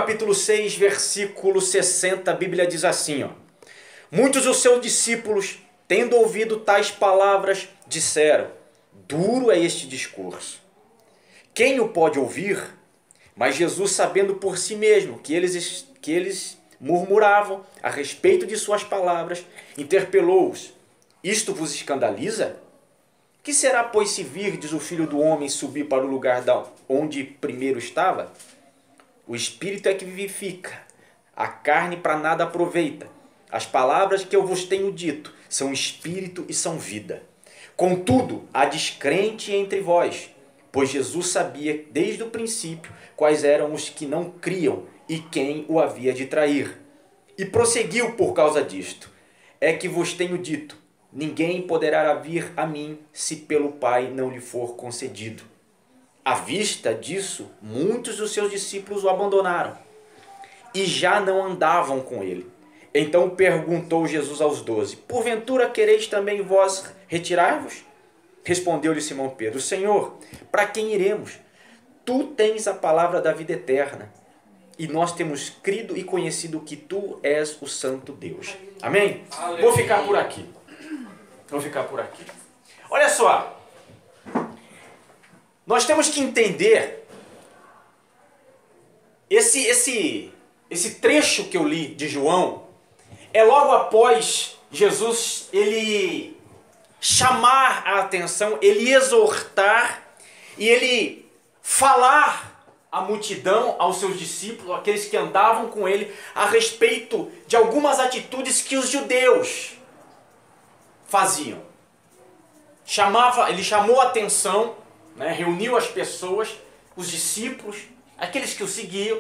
capítulo 6, versículo 60, a Bíblia diz assim, ó: muitos dos seus discípulos, tendo ouvido tais palavras, disseram: duro é este discurso. Quem o pode ouvir? Mas Jesus, sabendo por si mesmo que eles murmuravam a respeito de suas palavras, interpelou-os: isto vos escandaliza? Que será, pois, se virdes o Filho do Homem subir para o lugar onde primeiro estava? O Espírito é que vivifica, a carne para nada aproveita. As palavras que eu vos tenho dito são Espírito e são vida. Contudo, há descrente entre vós, pois Jesus sabia desde o princípio quais eram os que não criam e quem o havia de trair. E prosseguiu por causa disto: é que vos tenho dito, ninguém poderá vir a mim se pelo Pai não lhe for concedido. À vista disso, muitos dos seus discípulos o abandonaram e já não andavam com ele. Então perguntou Jesus aos 12: porventura quereis também vós retirar-vos? Respondeu-lhe Simão Pedro: Senhor, para quem iremos? Tu tens a palavra da vida eterna, e nós temos crido e conhecido que tu és o Santo Deus. Amém? Aleluia. Vou ficar por aqui. Olha só. Nós temos que entender esse trecho que eu li de João. É logo após Jesus ele chamar a atenção, ele exortar e ele falar à multidão, aos seus discípulos, aqueles que andavam com ele, a respeito de algumas atitudes que os judeus faziam. Ele chamou a atenção, né, reuniu as pessoas, os discípulos, aqueles que o seguiam,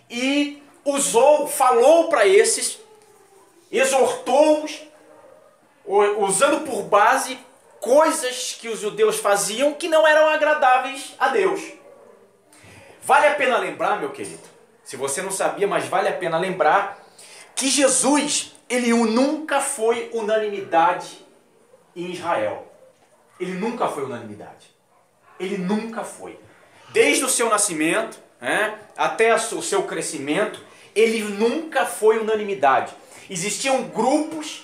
e falou para esses, exortou-os, usando por base coisas que os judeus faziam que não eram agradáveis a Deus. Vale a pena lembrar, meu querido, se você não sabia, mas vale a pena lembrar, que Jesus, ele nunca foi unanimidade em Israel. Ele nunca foi unanimidade. Ele nunca foi. Desde o seu nascimento, né, até o seu crescimento, ele nunca foi unanimidade. Existiam grupos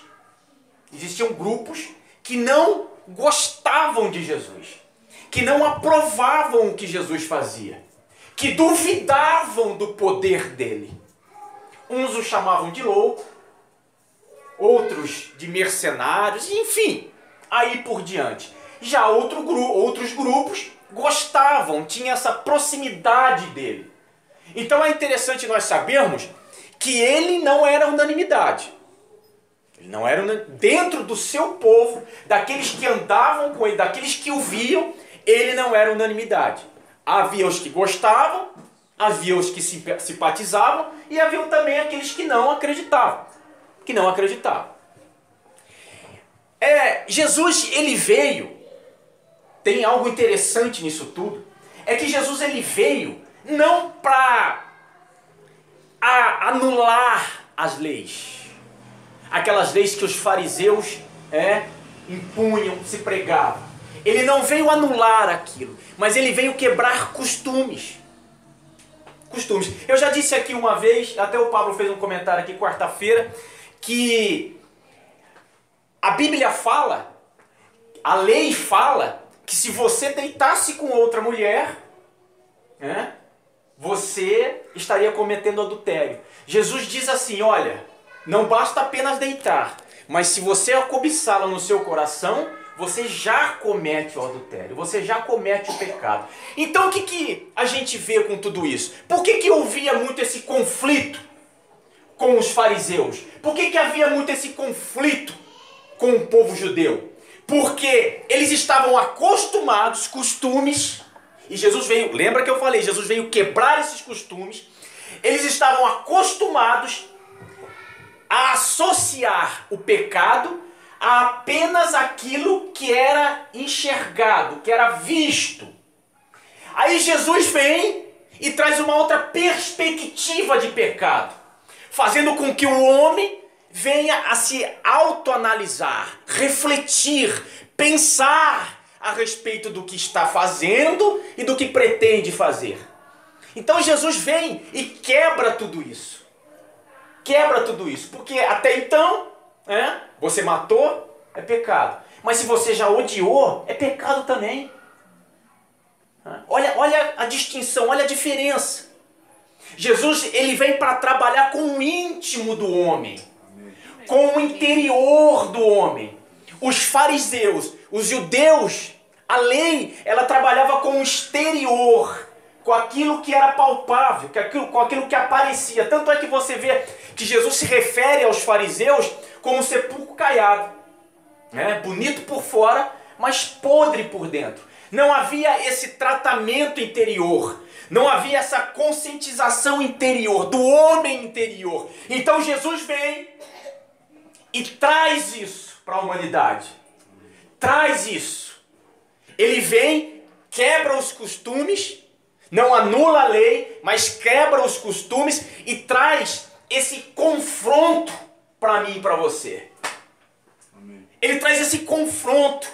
que não gostavam de Jesus, que não aprovavam o que Jesus fazia, que duvidavam do poder dele. Uns o chamavam de louco, outros de mercenários, enfim, aí por diante. Já outros grupos gostavam, tinham essa proximidade dele. Então é interessante nós sabermos que ele não era unanimidade. Ele não era dentro do seu povo, daqueles que andavam com ele, daqueles que o viam, ele não era unanimidade. Havia os que gostavam, havia os que simpatizavam e havia também aqueles que não acreditavam. Jesus, ele veio, tem algo interessante nisso tudo, é que Jesus ele veio não para anular as leis, aquelas leis que os fariseus impunham, se pregavam. Ele não veio anular aquilo, mas ele veio quebrar costumes. Eu já disse aqui uma vez, até o Pablo fez um comentário aqui quarta-feira, que a Bíblia fala, a lei fala, que se você deitasse com outra mulher, você estaria cometendo adultério. Jesus diz assim, olha, não basta apenas deitar, mas se você cobiçá-la no seu coração, você já comete o adultério, você já comete o pecado. Então o que a gente vê com tudo isso? Por que havia muito esse conflito com os fariseus? Por que havia muito esse conflito com o povo judeu? Porque eles estavam acostumados, costumes, e Jesus veio, lembra que eu falei, Jesus veio quebrar esses costumes. Eles estavam acostumados a associar o pecado a apenas aquilo que era enxergado, que era visto. Aí Jesus vem e traz uma outra perspectiva de pecado, fazendo com que o homem venha a se autoanalisar, refletir, pensar a respeito do que está fazendo e do que pretende fazer. Então Jesus vem e quebra tudo isso. Quebra tudo isso. Porque até então, você matou, é pecado. Mas se você já odiou, é pecado também. Olha a distinção, olha a diferença. Jesus, ele vem para trabalhar com o íntimo do homem, com o interior do homem. Os fariseus, os judeus, a lei, ela trabalhava com o exterior, com aquilo que era palpável, com aquilo que aparecia. Tanto é que você vê que Jesus se refere aos fariseus como sepulcro caiado. Bonito por fora, mas podre por dentro. Não havia esse tratamento interior. Não havia essa conscientização interior, do homem interior. Então Jesus vem e traz isso para a humanidade. Traz isso. Ele vem, quebra os costumes, não anula a lei, mas quebra os costumes e traz esse confronto para mim e para você. Amém. Ele traz esse confronto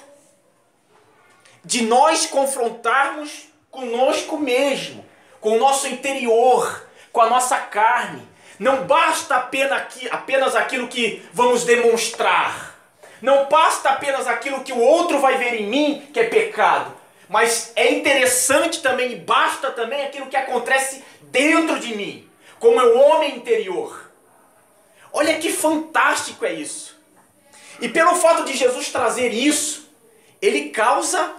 de nós confrontarmos conosco mesmo, com o nosso interior, com a nossa carne. Não basta apenas aquilo que vamos demonstrar. Não basta apenas aquilo que o outro vai ver em mim, que é pecado. Mas é interessante também e basta também aquilo que acontece dentro de mim, como é o homem interior. Olha que fantástico é isso. E pelo fato de Jesus trazer isso, ele causa,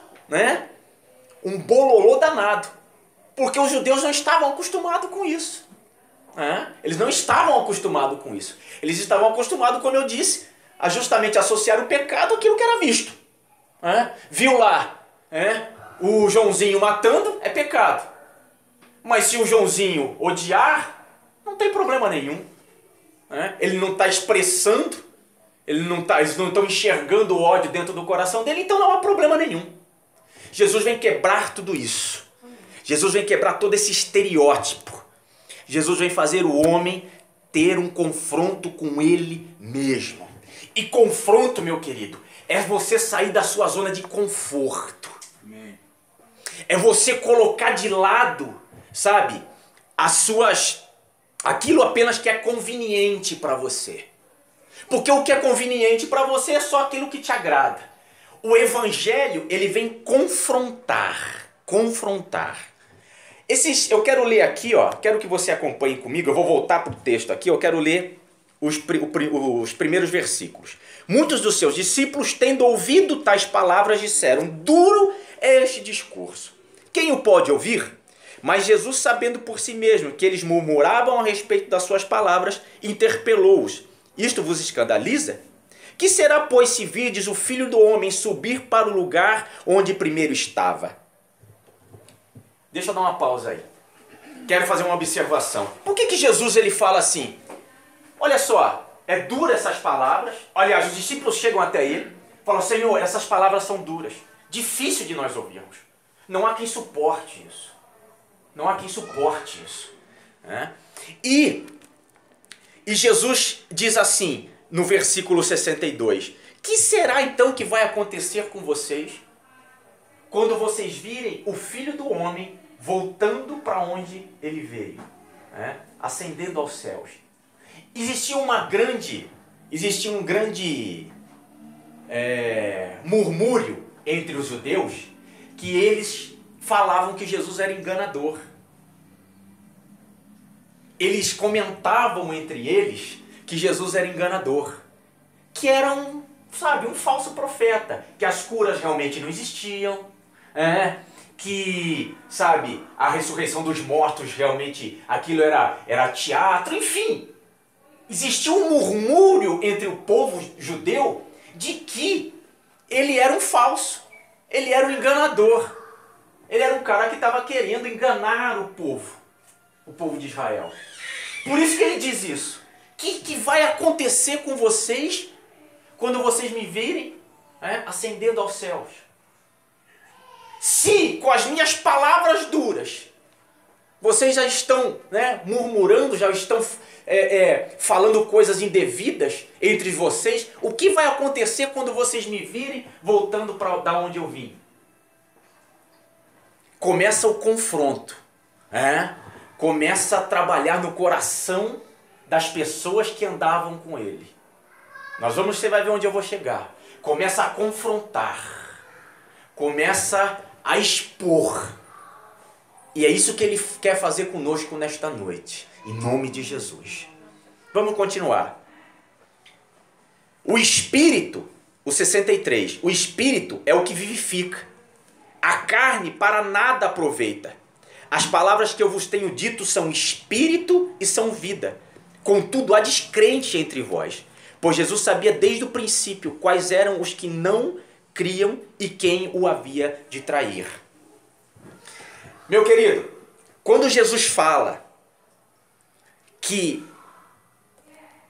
um bololô danado. Porque os judeus não estavam acostumados com isso. Eles não estavam acostumados com isso. Eles estavam acostumados, como eu disse, a justamente associar o pecado àquilo que era visto. Viu lá o Joãozinho matando, é pecado. Mas se o Joãozinho odiar, não tem problema nenhum. Ele não está expressando, eles não estão enxergando o ódio dentro do coração dele, então não há problema nenhum. Jesus vem quebrar tudo isso. Jesus vem quebrar todo esse estereótipo. Jesus vem fazer o homem ter um confronto com ele mesmo. E confronto, meu querido, é você sair da sua zona de conforto. Amém. É você colocar de lado, sabe, aquilo apenas que é conveniente para você. Porque o que é conveniente para você é só aquilo que te agrada. O evangelho, ele vem confrontar. Eu quero ler aqui, quero que você acompanhe comigo, eu vou voltar para o texto aqui, eu quero ler os primeiros versículos. Muitos dos seus discípulos, tendo ouvido tais palavras, disseram: duro é este discurso. Quem o pode ouvir? Mas Jesus, sabendo por si mesmo que eles murmuravam a respeito das suas palavras, interpelou-os: isto vos escandaliza? Que será, pois, se virdes o Filho do Homem subir para o lugar onde primeiro estava? Deixa eu dar uma pausa aí. Quero fazer uma observação. Por que Jesus ele fala assim? Olha só, é dura essas palavras. Aliás, os discípulos chegam até ele, falam: Senhor, essas palavras são duras. Difícil de nós ouvirmos. Não há quem suporte isso. Não há quem suporte isso. E Jesus diz assim, no versículo 62, que será então que vai acontecer com vocês quando vocês virem o Filho do Homem voltando para onde ele veio, ascendendo aos céus? Existia um grande murmúrio entre os judeus, que eles falavam que Jesus era enganador. Eles comentavam entre eles que Jesus era enganador, que era um falso profeta, que as curas realmente não existiam, que, a ressurreição dos mortos realmente, aquilo era teatro, enfim. Existia um murmúrio entre o povo judeu de que ele era um falso, ele era um enganador, ele era um cara que estava querendo enganar o povo de Israel. Por isso que ele diz isso. O que vai acontecer com vocês quando vocês me virem ascendendo aos céus? Se com as minhas palavras duras vocês já estão murmurando, já estão falando coisas indevidas entre vocês, o que vai acontecer quando vocês me virem voltando para da onde eu vim? Começa o confronto. começa a trabalhar no coração das pessoas que andavam com ele. Você vai ver onde eu vou chegar. Começa a confrontar, começa a expor. E é isso que ele quer fazer conosco nesta noite, em nome de Jesus. Vamos continuar. O Espírito, o 63, o Espírito é o que vivifica. A carne para nada aproveita. As palavras que eu vos tenho dito são Espírito e são vida. Contudo, há descrente entre vós. Pois Jesus sabia desde o princípio quais eram os que não criam e quem o havia de trair. Meu querido, quando Jesus fala que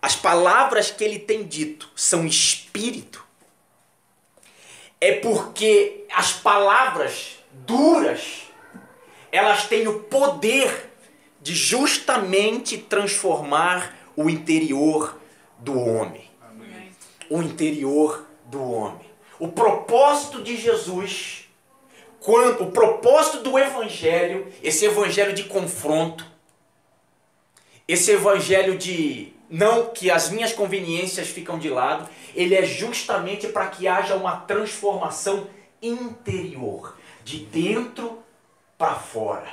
as palavras que ele tem dito são espírito, é porque as palavras duras, elas têm o poder de justamente transformar o interior do homem. Amém. O interior do homem. O propósito de Jesus, o propósito do Evangelho, esse Evangelho de confronto, esse Evangelho de não que as minhas conveniências ficam de lado, ele é justamente para que haja uma transformação interior, de dentro para fora,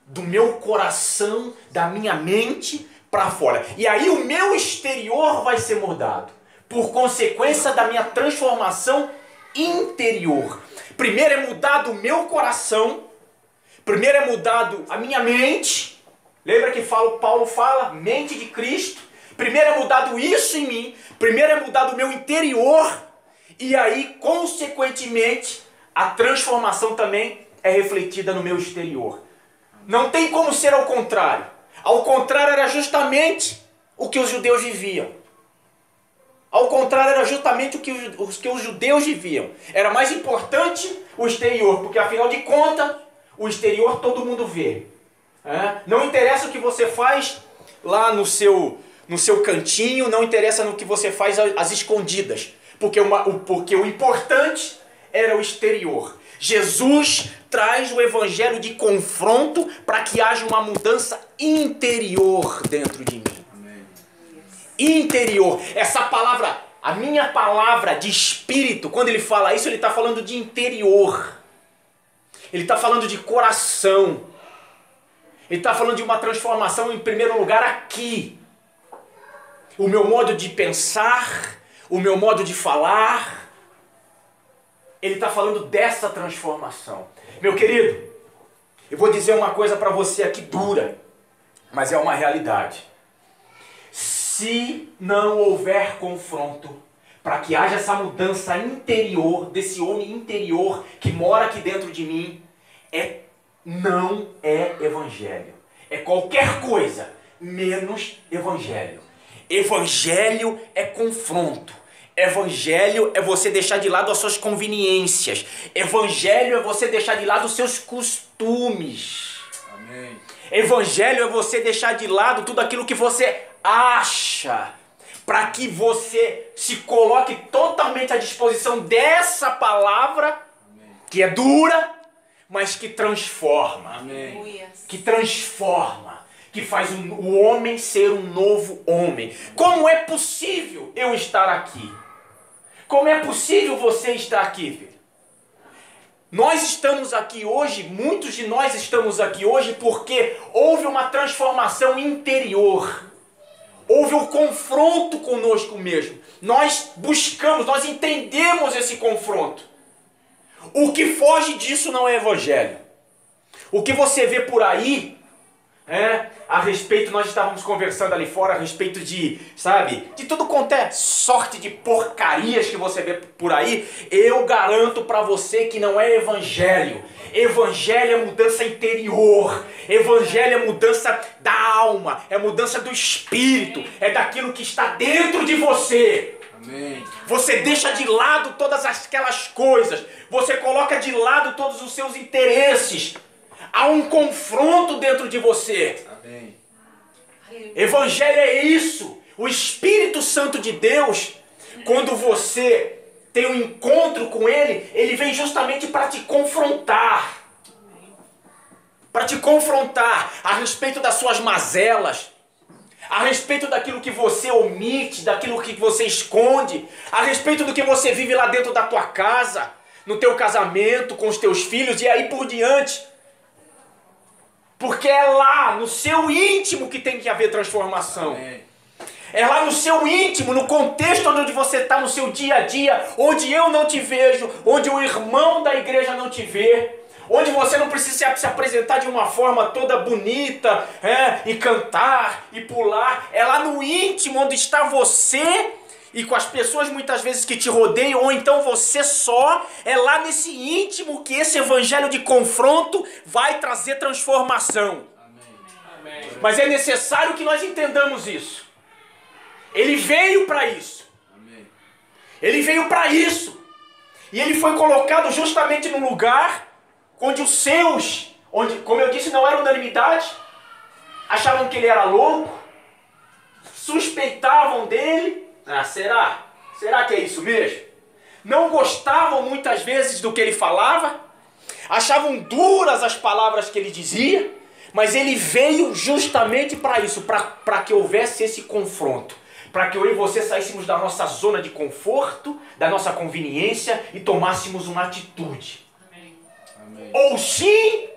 do meu coração, da minha mente para fora. E aí o meu exterior vai ser mudado, por consequência da minha transformação interior. Primeiro é mudado o meu coração, primeiro é mudado a minha mente. Lembra que Paulo fala, mente de Cristo. Primeiro é mudado isso em mim, primeiro é mudado o meu interior, e aí, consequentemente, a transformação também é refletida no meu exterior. Não tem como ser ao contrário. Ao contrário, era justamente o que os judeus viviam. Ao contrário, era justamente o que os judeus viviam. Era mais importante o exterior, porque afinal de contas, o exterior todo mundo vê. Não interessa o que você faz lá no seu cantinho, não interessa no que você faz às escondidas, porque o importante era o exterior. Jesus traz o evangelho de confronto para que haja uma mudança interior dentro de mim. Amém. Interior. Essa palavra, a minha palavra de espírito, quando ele fala isso, ele está falando de interior. Ele está falando de coração. Ele está falando de uma transformação, em primeiro lugar, aqui. O meu modo de pensar, o meu modo de falar. Ele está falando dessa transformação. Meu querido, eu vou dizer uma coisa para você aqui dura, mas é uma realidade. Se não houver confronto, para que haja essa mudança interior, desse homem interior que mora aqui dentro de mim, não é evangelho. É qualquer coisa, menos evangelho. Evangelho é confronto. Evangelho é você deixar de lado as suas conveniências. Evangelho é você deixar de lado os seus costumes. Amém. Evangelho é você deixar de lado tudo aquilo que você acha, para que você se coloque totalmente à disposição dessa palavra. Amém. Que é dura, mas que transforma. Amém. Que transforma. Que faz o homem ser um novo homem. Como é possível eu estar aqui? Como é possível você estar aqui, filho? Nós estamos aqui hoje, muitos de nós estamos aqui hoje porque houve uma transformação interior. Houve um confronto conosco mesmo. Nós buscamos, nós entendemos esse confronto. O que foge disso não é evangelho. O que você vê por aí, a respeito, nós estávamos conversando ali fora a respeito de, de tudo quanto é sorte de porcarias que você vê por aí. Eu garanto para você que não é evangelho. Evangelho é mudança interior. Evangelho é mudança da alma, é mudança do espírito, é daquilo que está dentro de você. Amém. Você deixa de lado todas aquelas coisas, você coloca de lado todos os seus interesses. Há um confronto dentro de você. Amém. Evangelho é isso. O Espírito Santo de Deus, quando você tem um encontro com Ele, Ele vem justamente para te confrontar. para te confrontar a respeito das suas mazelas, a respeito daquilo que você omite, daquilo que você esconde, a respeito do que você vive lá dentro da tua casa, no teu casamento, com os teus filhos e aí por diante. Porque é lá, no seu íntimo, que tem que haver transformação. É lá no seu íntimo, no contexto onde você está, no seu dia a dia, onde eu não te vejo, onde o irmão da igreja não te vê, onde você não precisa se apresentar de uma forma toda bonita, e cantar, e pular. É lá no íntimo onde está você e com as pessoas muitas vezes que te rodeiam, ou então você só. É lá nesse íntimo que esse evangelho de confronto vai trazer transformação. Amém. Mas é necessário que nós entendamos isso. Ele veio para isso. Amém. Ele veio para isso. E ele foi colocado justamente no lugar onde os seus, onde, como eu disse, não era unanimidade, achavam que ele era louco, suspeitavam dele. Será? Será que é isso mesmo? Não gostavam muitas vezes do que ele falava, achavam duras as palavras que ele dizia, mas ele veio justamente para isso, para que houvesse esse confronto, para que eu e você saíssemos da nossa zona de conforto, da nossa conveniência e tomássemos uma atitude. Amém. Ou sim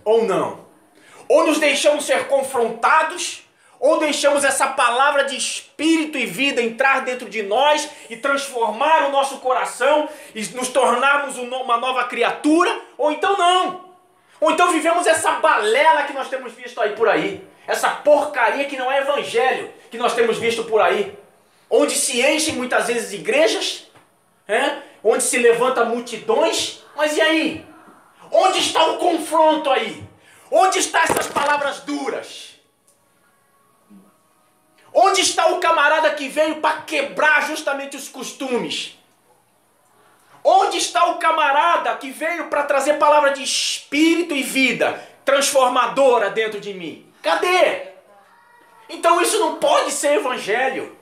ou não. Ou nos deixamos ser confrontados, ou deixamos essa palavra de espírito e vida entrar dentro de nós e transformar o nosso coração e nos tornarmos uma nova criatura, ou então não. Ou então vivemos essa balela que nós temos visto aí por aí. Essa porcaria que não é evangelho que nós temos visto por aí. Onde se enchem muitas vezes igrejas, onde se levanta multidões, mas e aí? Onde está o confronto aí? Onde estão essas palavras duras? Onde está o camarada que veio para quebrar justamente os costumes? Onde está o camarada que veio para trazer palavra de espírito e vida transformadora dentro de mim? Cadê? Então isso não pode ser evangelho.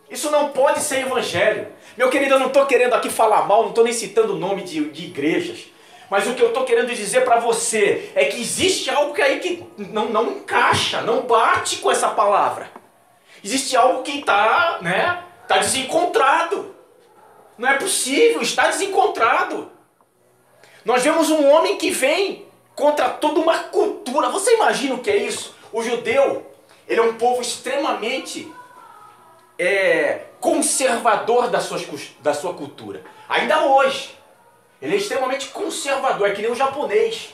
Isso não pode ser evangelho. Meu querido, eu não estou querendo aqui falar mal, não estou nem citando o nome de igrejas. Mas o que eu estou querendo dizer para você é que existe algo aí que não encaixa, não bate com essa palavra. Existe algo que está desencontrado. Não é possível, está desencontrado. Nós vemos um homem que vem contra toda uma cultura. Você imagina o que é isso? O judeu, ele é um povo extremamente conservador da sua cultura. Ainda hoje. Ele é extremamente conservador, é que nem o japonês.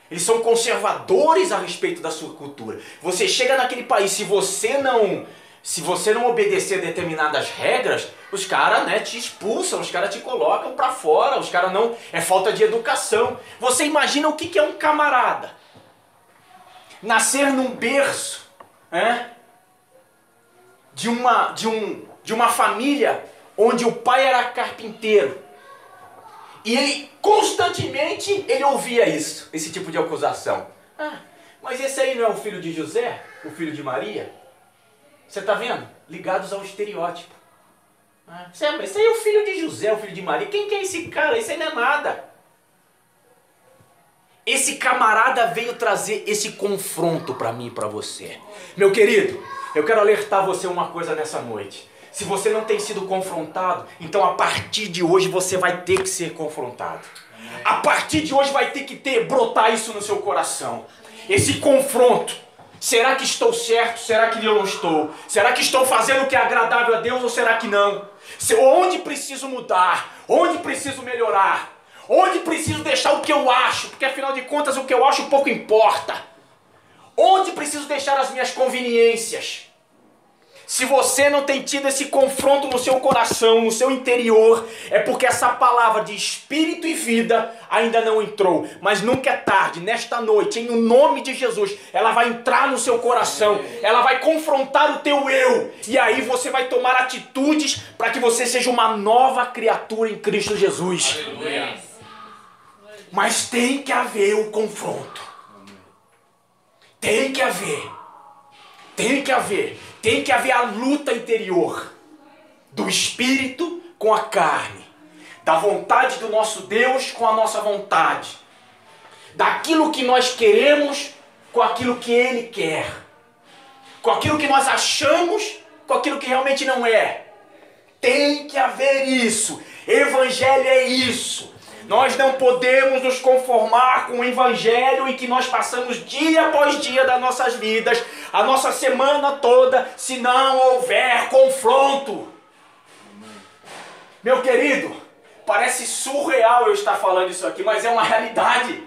Eles são conservadores a respeito da sua cultura. Você chega naquele país, se você não obedecer determinadas regras, os caras te expulsam, os caras te colocam para fora, os caras não... É falta de educação. Você imagina o que é um camarada? Nascer num berço de uma família onde o pai era carpinteiro. E ele constantemente ouvia isso, esse tipo de acusação. Mas esse aí não é o filho de José? O filho de Maria? Você está vendo? Ligados ao estereótipo. Esse aí é o filho de José, o filho de Maria. Quem que é esse cara? Esse aí não é nada. Esse camarada veio trazer esse confronto para mim e para você. Meu querido, eu quero alertar você uma coisa nessa noite. Se você não tem sido confrontado, então a partir de hoje você vai ter que ser confrontado. A partir de hoje vai ter que brotar isso no seu coração. Esse confronto. Será que estou certo? Será que eu não estou? Será que estou fazendo o que é agradável a Deus ou será que não? Onde preciso mudar? Onde preciso melhorar? Onde preciso deixar o que eu acho? Porque afinal de contas o que eu acho pouco importa. Onde preciso deixar as minhas conveniências? Se você não tem tido esse confronto no seu coração, no seu interior, é porque essa palavra de espírito e vida ainda não entrou. Mas nunca é tarde, nesta noite, em nome de Jesus, ela vai entrar no seu coração, ela vai confrontar o teu eu. E aí você vai tomar atitudes para que você seja uma nova criatura em Cristo Jesus. Aleluia. Mas tem que haver o confronto. Tem que haver. Tem que haver. Tem que haver a luta interior do espírito com a carne, da vontade do nosso Deus com a nossa vontade. daquilo que nós queremos com aquilo que Ele quer, com aquilo que nós achamos com aquilo que realmente não é. Tem que haver isso. Evangelho é isso. Nós não podemos nos conformar com o evangelho em que nós passamos dia após dia das nossas vidas, a nossa semana toda, se não houver confronto. Meu querido, parece surreal eu estar falando isso aqui, mas é uma realidade.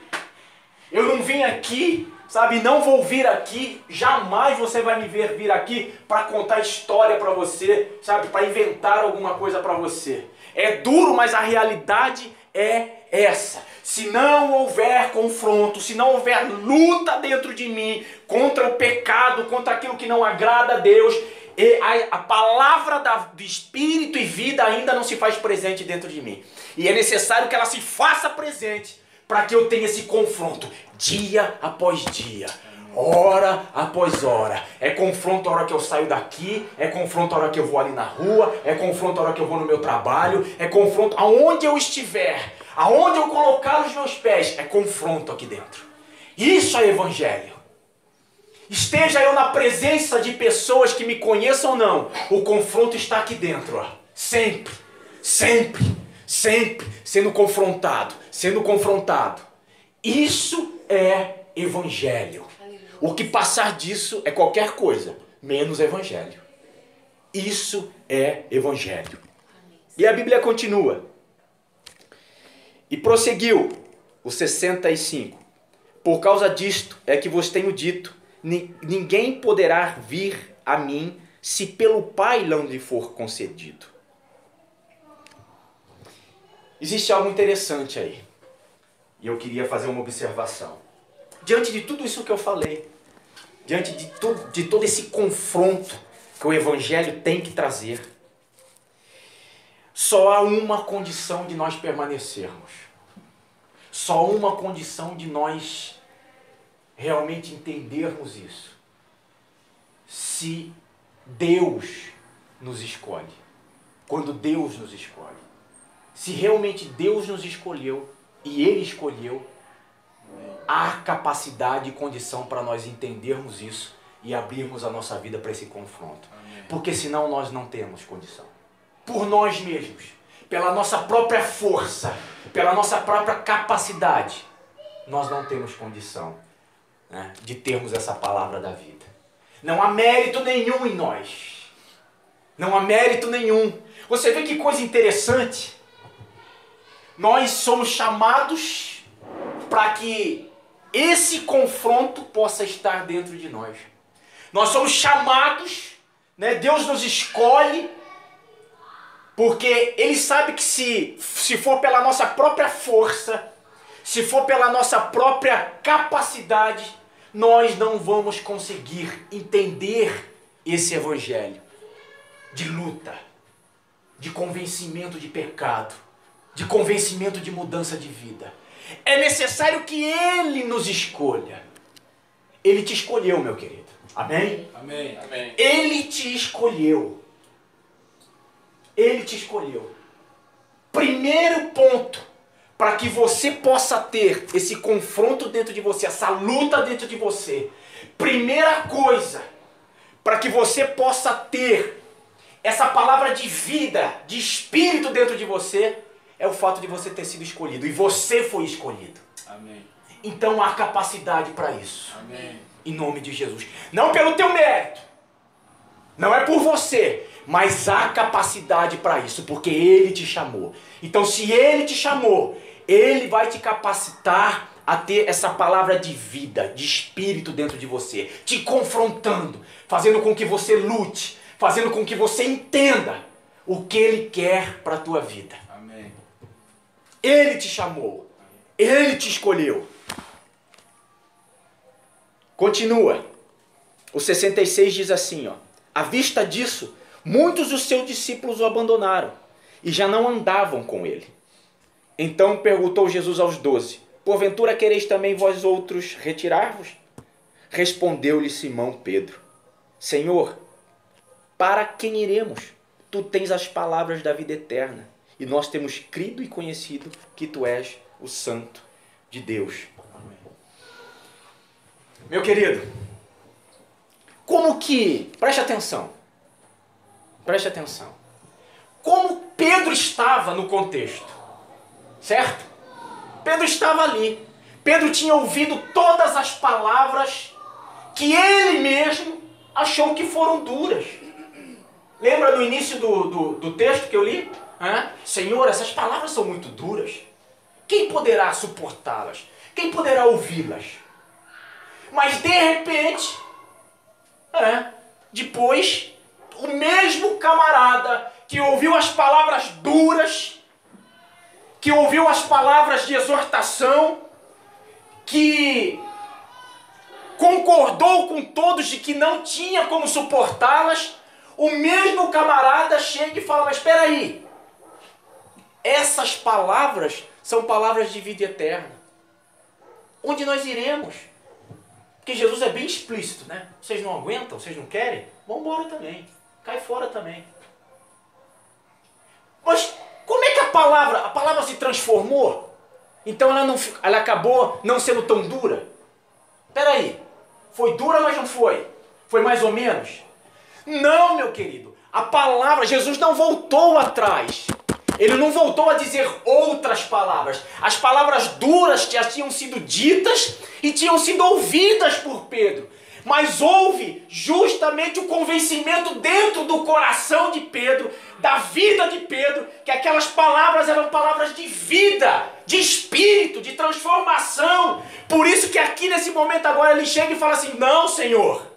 Eu não vim aqui, sabe, não vou vir aqui, jamais você vai me ver vir aqui para contar história para você, sabe, para inventar alguma coisa para você. É duro, mas a realidade é essa. Se não houver confronto, se não houver luta dentro de mim contra o pecado, contra aquilo que não agrada a Deus, e a palavra do Espírito e vida ainda não se faz presente dentro de mim. E é necessário que ela se faça presente para que eu tenha esse confronto dia após dia, hora após hora. É confronto a hora que eu saio daqui, é confronto a hora que eu vou ali na rua, é confronto a hora que eu vou no meu trabalho, é confronto aonde eu estiver, aonde eu colocar os meus pés, é confronto aqui dentro. Isso é evangelho. Esteja eu na presença de pessoas que me conheçam ou não, o confronto está aqui dentro, ó. Sempre, sempre, sempre sendo confrontado, sendo confrontado. Isso é evangelho. O que passar disso é qualquer coisa, menos evangelho. Isso é evangelho. E a Bíblia continua. E prosseguiu, o 65. Por causa disto é que vos tenho dito, ninguém poderá vir a mim se pelo Pai não lhe for concedido. Existe algo interessante aí. E eu queria fazer uma observação. Diante de tudo isso que eu falei, diante de todo esse confronto que o Evangelho tem que trazer, só há uma condição de nós permanecermos. Só uma condição de nós realmente entendermos isso. Se Deus nos escolhe. Quando Deus nos escolhe. Se realmente Deus nos escolheu e Ele escolheu, há capacidade e condição para nós entendermos isso e abrirmos a nossa vida para esse confronto. Amém. Porque senão nós não temos condição. Por nós mesmos, pela nossa própria força, pela nossa própria capacidade, nós não temos condição, né, de termos essa palavra da vida. Não há mérito nenhum em nós. Não há mérito nenhum. Você vê que coisa interessante? Nós somos chamados para que esse confronto possa estar dentro de nós. Nós somos chamados, né? Deus nos escolhe, porque Ele sabe que se for pela nossa própria força, se for pela nossa própria capacidade, nós não vamos conseguir entender esse evangelho de luta, de convencimento de pecado, de convencimento de mudança de vida. É necessário que Ele nos escolha. Ele te escolheu, meu querido. Amém? Amém. Amém. Ele te escolheu. Ele te escolheu. Primeiro ponto para que você possa ter esse confronto dentro de você, essa luta dentro de você. Primeira coisa para que você possa ter essa palavra de vida, de espírito dentro de você, é o fato de você ter sido escolhido. E você foi escolhido. Amém. Então há capacidade para isso. Amém. Em nome de Jesus. Não pelo teu mérito. Não é por você. Mas há capacidade para isso. Porque Ele te chamou. Então se Ele te chamou, Ele vai te capacitar a ter essa palavra de vida, de espírito dentro de você. Te confrontando. Fazendo com que você lute. Fazendo com que você entenda o que Ele quer para a tua vida. Amém. Ele te chamou. Ele te escolheu. Continua. O 66 diz assim, ó. À vista disso, muitos dos seus discípulos o abandonaram e já não andavam com ele. Então perguntou Jesus aos 12, porventura quereis também vós outros retirar-vos? Respondeu-lhe Simão Pedro, Senhor, para quem iremos? Tu tens as palavras da vida eterna e nós temos crido e conhecido que tu és o Santo de Deus. Amém. Meu querido, como que... Preste atenção. Preste atenção. Como Pedro estava no contexto, certo? Pedro estava ali. Pedro tinha ouvido todas as palavras que ele mesmo achou que foram duras. Lembra no início do texto que eu li? Senhor, essas palavras são muito duras. Quem poderá suportá-las? Quem poderá ouvi-las? Mas de repente, depois, o mesmo camarada que ouviu as palavras duras, que ouviu as palavras de exortação, que concordou com todos de que não tinha como suportá-las, o mesmo camarada chega e fala, mas espera aí, essas palavras são palavras de vida eterna. Onde nós iremos? Porque Jesus é bem explícito, né? Vocês não aguentam? Vocês não querem? Vão embora também. Cai fora também. Mas como é que a palavra se transformou? Então ela acabou não sendo tão dura? Espera aí. Foi dura, mas não foi? Foi mais ou menos? Não, meu querido. A palavra, Jesus não voltou atrás. Ele não voltou a dizer outras palavras. As palavras duras já tinham sido ditas e tinham sido ouvidas por Pedro. Mas houve justamente o convencimento dentro do coração de Pedro, da vida de Pedro, que aquelas palavras eram palavras de vida, de espírito, de transformação. Por isso que aqui nesse momento agora ele chega e fala assim, não, Senhor,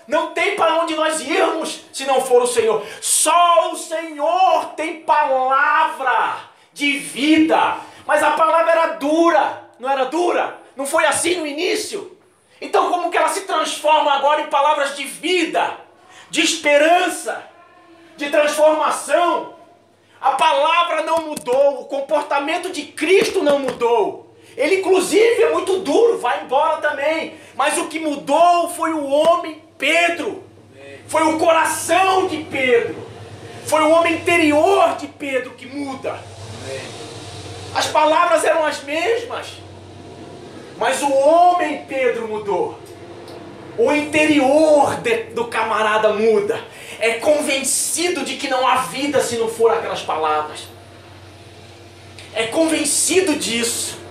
não tem para onde nós irmos se não for o Senhor. Só o Senhor tem palavra de vida. Mas a palavra era dura, não era dura? Não foi assim no início? Então como que ela se transforma agora em palavras de vida, de esperança, de transformação? A palavra não mudou, o comportamento de Cristo não mudou. Ele inclusive é muito duro, vai embora também. Mas o que mudou foi o homem Pedro. Foi o coração de Pedro. Foi o homem interior de Pedro que muda. As palavras eram as mesmas. Mas o homem Pedro mudou. O interior do camarada muda. É convencido de que não há vida se não for aquelas palavras. É convencido disso.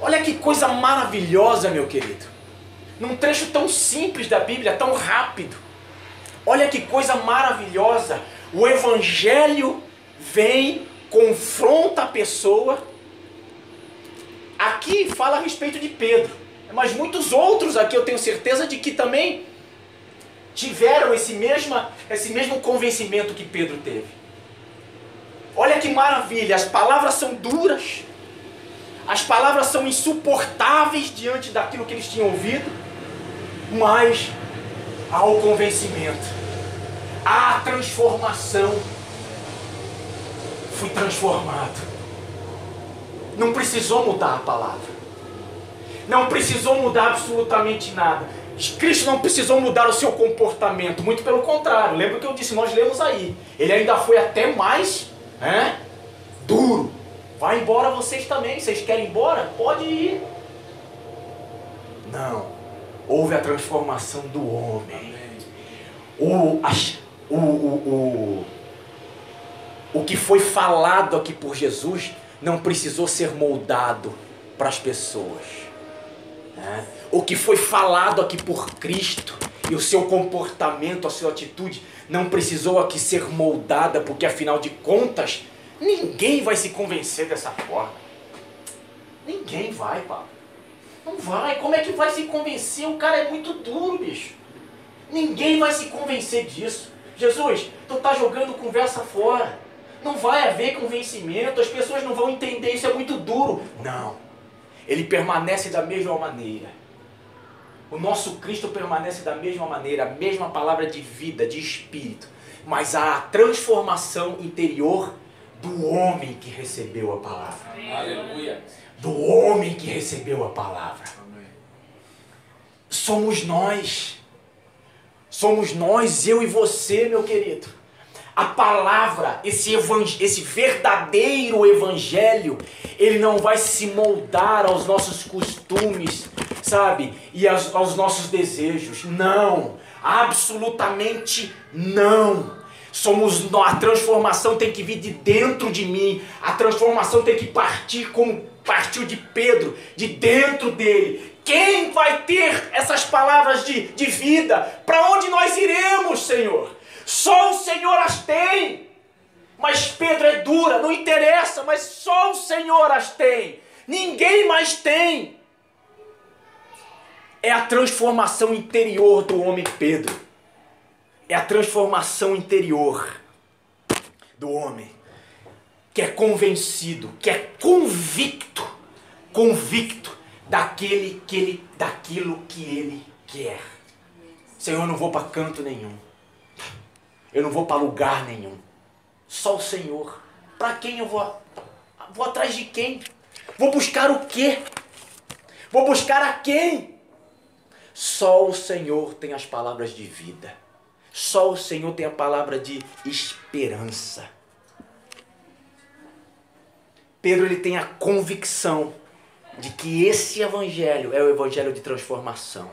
Olha que coisa maravilhosa, meu querido. Num trecho tão simples da Bíblia, tão rápido. Olha que coisa maravilhosa. O Evangelho vem, confronta a pessoa. Aqui fala a respeito de Pedro. Mas muitos outros aqui eu tenho certeza de que também tiveram esse mesmo convencimento que Pedro teve. Olha que maravilha. As palavras são duras. As palavras são insuportáveis diante daquilo que eles tinham ouvido, mas há o convencimento, há a transformação. Fui transformado. Não precisou mudar a palavra. Não precisou mudar absolutamente nada. Cristo não precisou mudar o seu comportamento, muito pelo contrário. Lembra o que eu disse, nós lemos aí. Ele ainda foi até mais duro. Vai embora vocês também. Vocês querem ir embora? Pode ir. Não. Houve a transformação do homem. O que foi falado aqui por Jesus não precisou ser moldado para as pessoas. O que foi falado aqui por Cristo e o seu comportamento, a sua atitude não precisou aqui ser moldada, porque afinal de contas ninguém vai se convencer dessa forma. Ninguém vai, Pablo. Não vai. Como é que vai se convencer? O cara é muito duro, bicho. Ninguém vai se convencer disso. Jesus, tu tá jogando conversa fora. Não vai haver convencimento. As pessoas não vão entender. Isso é muito duro. Não. Ele permanece da mesma maneira. O nosso Cristo permanece da mesma maneira. A mesma palavra de vida, de espírito. Mas há a transformação interior do homem que recebeu a palavra. Aleluia. Do homem que recebeu a palavra. Amém. Somos nós. Somos nós, eu e você, meu querido. A palavra, esse verdadeiro evangelho, ele não vai se moldar aos nossos costumes, sabe? E aos nossos desejos. Não, absolutamente não. A transformação tem que vir de dentro de mim. A transformação tem que partir como partiu de Pedro, de dentro dele. Quem vai ter essas palavras de vida? Para onde nós iremos, Senhor? Só o Senhor as tem. Mas Pedro é dura, não interessa, mas só o Senhor as tem. Ninguém mais tem. É a transformação interior do homem Pedro. É a transformação interior do homem que é convencido, que é convicto daquilo que ele quer. Senhor, eu não vou para canto nenhum. Eu não vou para lugar nenhum. Só o Senhor. Para quem eu vou? Vou atrás de quem? Vou buscar o quê? Vou buscar a quem? Só o Senhor tem as palavras de vida. Só o Senhor tem a palavra de esperança. Pedro, ele tem a convicção de que esse evangelho é o evangelho de transformação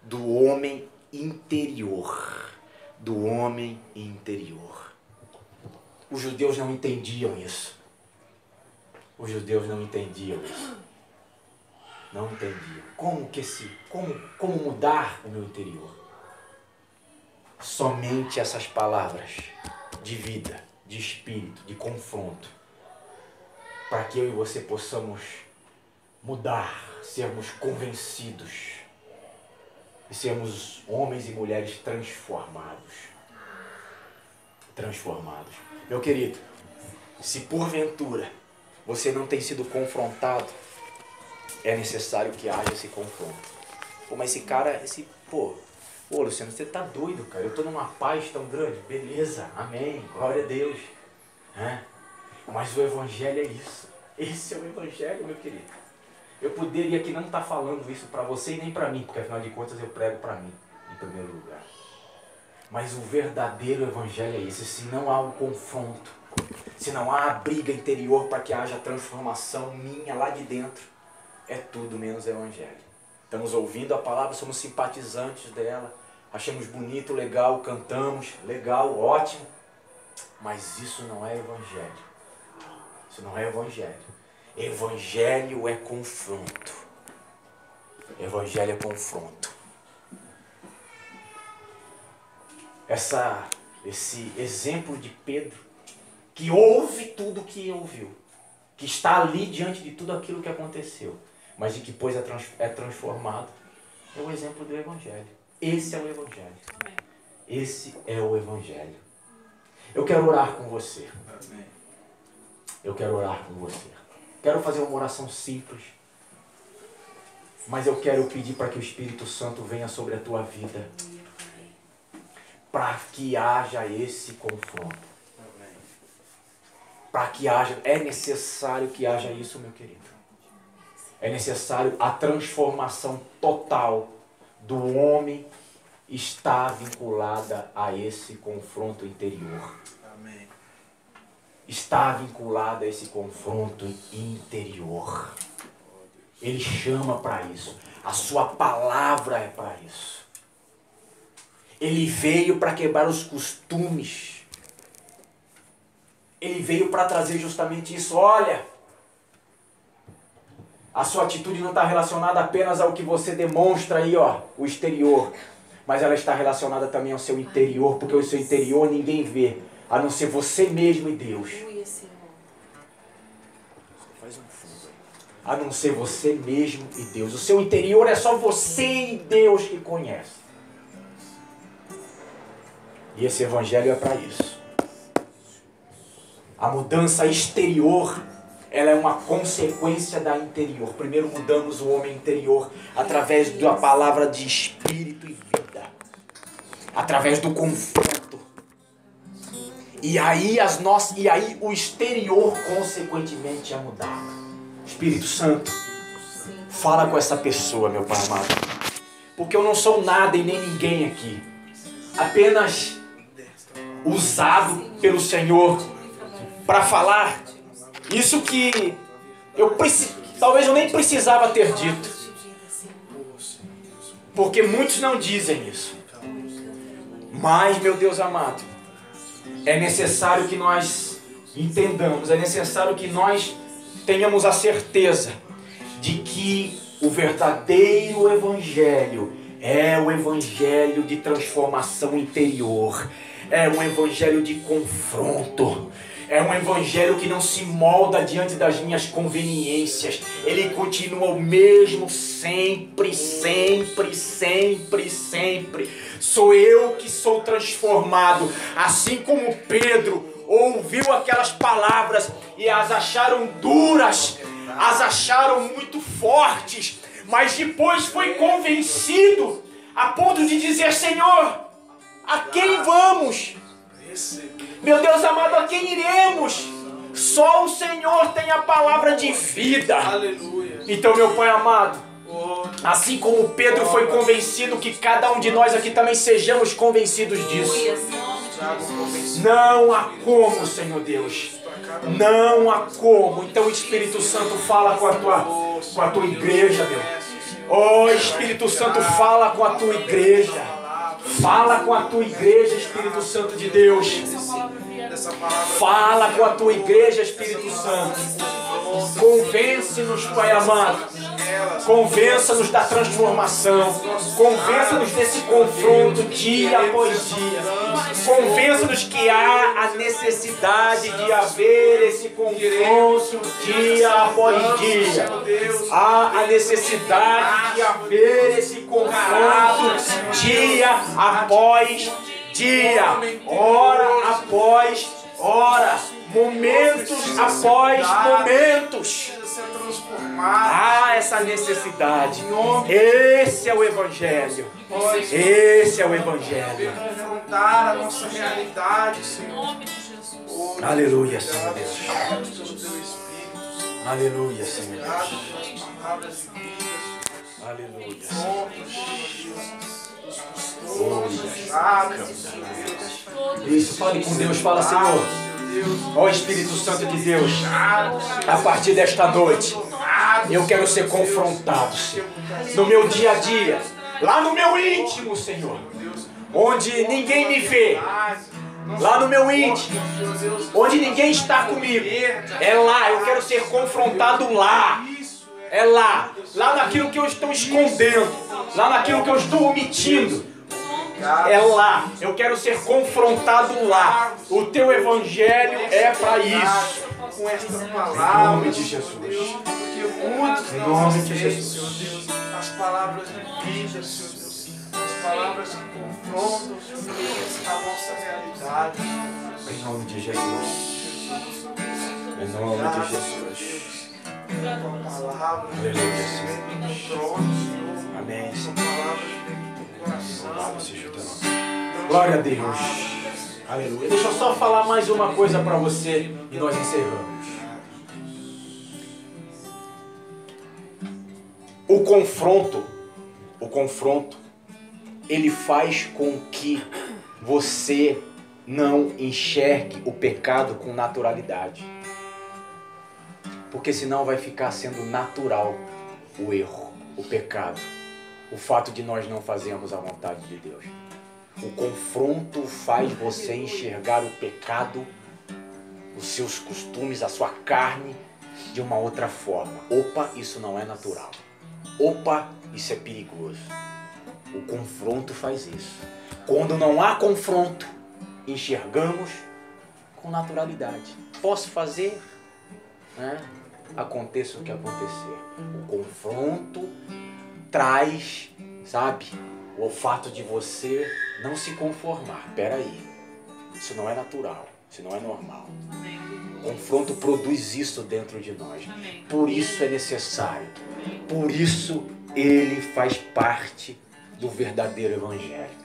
do homem interior. Do homem interior. Os judeus não entendiam isso. Os judeus não entendiam isso. Não entendiam. Como mudar o meu interior? Somente essas palavras de vida, de espírito, de confronto, para que eu e você possamos mudar, sermos convencidos e sermos homens e mulheres transformados. Transformados. Meu querido, se porventura você não tem sido confrontado, é necessário que haja esse confronto. Pô, mas esse cara, Ô, Luciano, você tá doido, cara? Eu tô numa paz tão grande. Beleza, amém, glória a Deus. Mas o evangelho é isso. Esse é o evangelho, meu querido. Eu poderia aqui não estar falando isso para você e nem para mim, porque afinal de contas eu prego para mim, em primeiro lugar. Mas o verdadeiro evangelho é esse. Se não há um confronto, se não há a briga interior para que haja transformação minha lá de dentro, é tudo menos evangelho. Estamos ouvindo a palavra, somos simpatizantes dela, achamos bonito, legal, cantamos, legal, ótimo. Mas isso não é evangelho. Isso não é evangelho. Evangelho é confronto. Evangelho é confronto. Esse exemplo de Pedro, que ouve tudo o que ouviu, que está ali diante de tudo aquilo que aconteceu, mas de que depois é transformado, é o exemplo do evangelho. Esse é o evangelho. Esse é o evangelho. Eu quero orar com você. Eu quero orar com você. Quero fazer uma oração simples, mas eu quero pedir para que o Espírito Santo venha sobre a tua vida, para que haja esse confronto. Para que haja, é necessário que haja isso, meu querido. É necessário a transformação total do homem está vinculada a esse confronto interior. Amém. Está vinculada a esse confronto interior. Ele chama para isso. A sua palavra é para isso. Ele veio para quebrar os costumes. Ele veio para trazer justamente isso. Olha, a sua atitude não está relacionada apenas ao que você demonstra aí, o exterior. Mas ela está relacionada também ao seu interior, porque o seu interior ninguém vê, a não ser você mesmo e Deus. Faz um fundo aí. A não ser você mesmo e Deus. O seu interior é só você e Deus que conhece. E esse evangelho é para isso. A mudança exterior, ela é uma consequência da interior. Primeiro mudamos o homem interior através da palavra de espírito e vida. Através do confronto. E aí o exterior consequentemente é mudado. Espírito Santo, fala com essa pessoa, meu Pai amado. Porque eu não sou nada e nem ninguém aqui. Apenas usado pelo Senhor para falar isso que talvez eu nem precisava ter dito. Porque muitos não dizem isso. Mas, meu Deus amado, é necessário que nós entendamos, é necessário que nós tenhamos a certeza de que o verdadeiro evangelho é o evangelho de transformação interior, é um evangelho de confronto, é um evangelho que não se molda diante das minhas conveniências. Ele continua o mesmo sempre, sempre, sempre, sempre. Sou eu que sou transformado, assim como Pedro ouviu aquelas palavras e as acharam duras, as acharam muito fortes, mas depois foi convencido a ponto de dizer: Senhor, a quem vamos? Meu Deus amado, a quem iremos? Só o Senhor tem a palavra de vida. Então, meu Pai amado, assim como Pedro foi convencido, que cada um de nós aqui também sejamos convencidos disso. Não há como, Senhor Deus. Não há como. Então o Espírito Santo fala com a tua igreja, meu. Oh, Espírito Santo, fala com a tua igreja. Fala com a tua igreja, Espírito Santo de Deus. Fala com a tua igreja, Espírito Santo. Convence-nos, Pai amado. Convença-nos da transformação. Convença-nos desse confronto dia após dia. Convença-nos que há a necessidade de haver esse confronto dia após dia. Há a necessidade de haver esse confronto dia após dia. Hora após hora. Momentos após momentos. Há essa necessidade. Esse é o Evangelho. Esse é o Evangelho. Confrontar a nossa realidade, Senhor. Aleluia, Senhor Deus. Aleluia, Senhor Deus. Aleluia. Isso, fale com Deus, fala: Senhor, ó Espírito Santo de Deus, a partir desta noite eu quero ser confrontado, Senhor, no meu dia a dia, lá no meu íntimo, Senhor, onde ninguém me vê, lá no meu íntimo, onde ninguém está comigo. É lá, eu quero ser confrontado lá. É lá naquilo que eu estou escondendo, lá naquilo que eu estou omitindo. É lá, eu quero ser confrontado lá. O teu evangelho é para isso. Com esta palavra, em nome de Jesus. Porque muitos não aceitam, Senhor Deus, as palavras de vida, Senhor Deus, as palavras que confrontam, Senhor Deus, a nossa realidade. Em nome de Jesus. Em nome de Jesus. Tua palavra, Aleluia, Senhor. Amém. Tua palavra dentro do coração. Glória a Deus. Aleluia. Deixa eu só falar mais uma coisa para você e nós encerramos. O confronto, ele faz com que você não enxergue o pecado com naturalidade. Porque senão vai ficar sendo natural o erro, o pecado, o fato de nós não fazermos a vontade de Deus. O confronto faz você enxergar o pecado, os seus costumes, a sua carne de uma outra forma. Opa, isso não é natural. Opa, isso é perigoso. O confronto faz isso. Quando não há confronto, enxergamos com naturalidade. Posso fazer, né? Aconteça o que acontecer. O confronto traz, sabe, o fato de você não se conformar. Peraí, isso não é natural, isso não é normal. O confronto produz isso dentro de nós. Por isso é necessário. Por isso ele faz parte do verdadeiro evangelho.